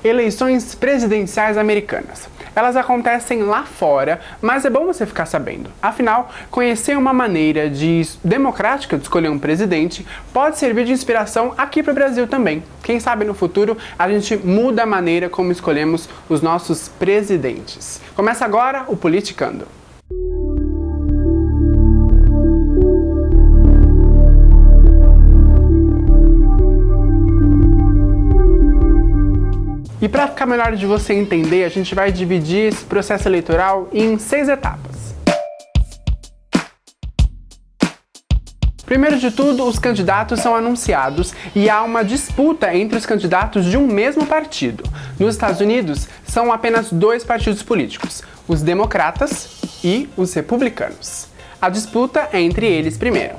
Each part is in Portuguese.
Eleições presidenciais americanas. Elas acontecem lá fora, mas é bom você ficar sabendo. Afinal, conhecer uma maneira democrática de escolher um presidente pode servir de inspiração aqui para o Brasil também. Quem sabe no futuro a gente muda a maneira como escolhemos os nossos presidentes. Começa agora o Politicando. E para ficar melhor de você entender, a gente vai dividir esse processo eleitoral em 6 etapas. Primeiro de tudo, os candidatos são anunciados e há uma disputa entre os candidatos de um mesmo partido. Nos Estados Unidos, são apenas 2 partidos políticos, os democratas e os republicanos. A disputa é entre eles primeiro.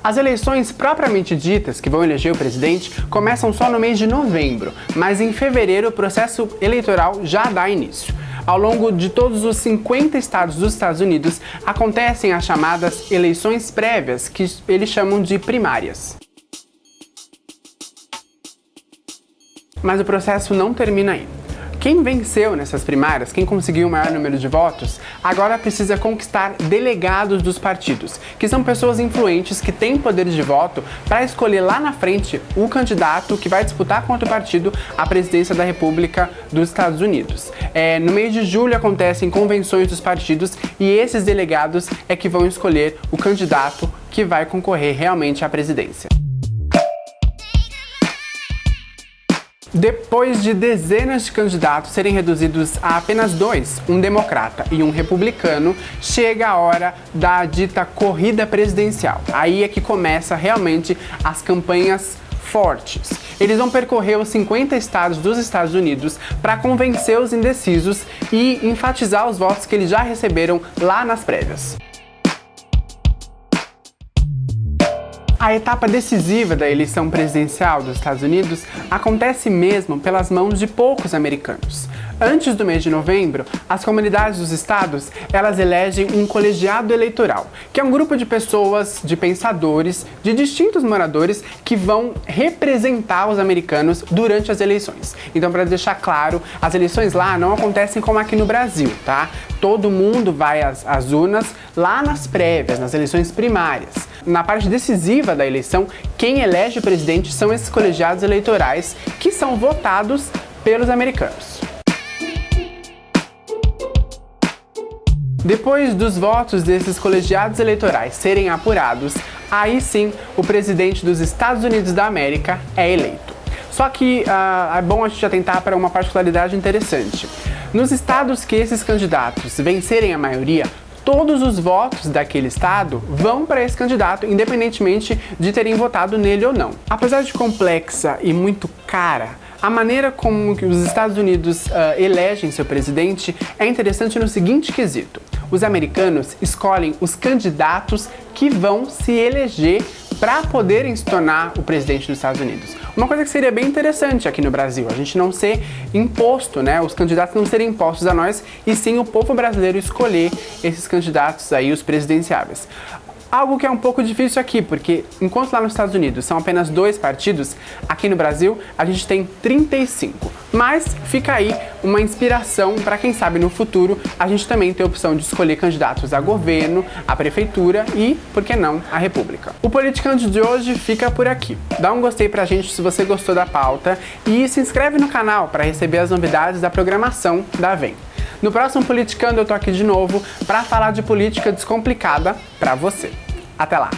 As eleições propriamente ditas, que vão eleger o presidente, começam só no mês de novembro, mas em fevereiro o processo eleitoral já dá início. Ao longo de todos os 50 estados dos Estados Unidos, acontecem as chamadas eleições prévias, que eles chamam de primárias. Mas o processo não termina aí. Quem venceu nessas primárias, quem conseguiu o maior número de votos, agora precisa conquistar delegados dos partidos, que são pessoas influentes que têm poder de voto para escolher lá na frente o candidato que vai disputar contra o partido a presidência da República dos Estados Unidos. No mês de julho acontecem convenções dos partidos e esses delegados é que vão escolher o candidato que vai concorrer realmente à presidência. Depois de dezenas de candidatos serem reduzidos a apenas 2, um democrata e um republicano, chega a hora da dita corrida presidencial. Aí é que começa realmente as campanhas fortes. Eles vão percorrer os 50 estados dos Estados Unidos para convencer os indecisos e enfatizar os votos que eles já receberam lá nas prévias. A etapa decisiva da eleição presidencial dos Estados Unidos acontece mesmo pelas mãos de poucos americanos. Antes do mês de novembro, as comunidades dos estados, elas elegem um colegiado eleitoral, que é um grupo de pessoas, de pensadores, de distintos moradores que vão representar os americanos durante as eleições. Então, para deixar claro, as eleições lá não acontecem como aqui no Brasil, tá? Todo mundo vai às urnas lá nas prévias, nas eleições primárias. Na parte decisiva da eleição, quem elege o presidente são esses colegiados eleitorais que são votados pelos americanos. Depois dos votos desses colegiados eleitorais serem apurados, aí sim o presidente dos Estados Unidos da América é eleito. Só que é bom a gente atentar para uma particularidade interessante. Nos estados que esses candidatos vencerem a maioria, todos os votos daquele estado vão para esse candidato, independentemente de terem votado nele ou não. Apesar de complexa e muito cara, a maneira como os Estados Unidos elegem seu presidente é interessante no seguinte quesito. Os americanos escolhem os candidatos que vão se eleger para poderem se tornar o presidente dos Estados Unidos. Uma coisa que seria bem interessante aqui no Brasil, a gente não ser imposto, né? Os candidatos não serem impostos a nós, e sim o povo brasileiro escolher esses candidatos aí, os presidenciáveis. Algo que é um pouco difícil aqui, porque enquanto lá nos Estados Unidos são apenas 2 partidos, aqui no Brasil a gente tem 35. Mas fica aí uma inspiração para quem sabe no futuro a gente também ter a opção de escolher candidatos a governo, a prefeitura e, por que não, a república. O Politicando de hoje fica por aqui. Dá um gostei pra gente se você gostou da pauta e se inscreve no canal para receber as novidades da programação da VEM. No próximo Politicando eu tô aqui de novo para falar de política descomplicada para você. Até lá!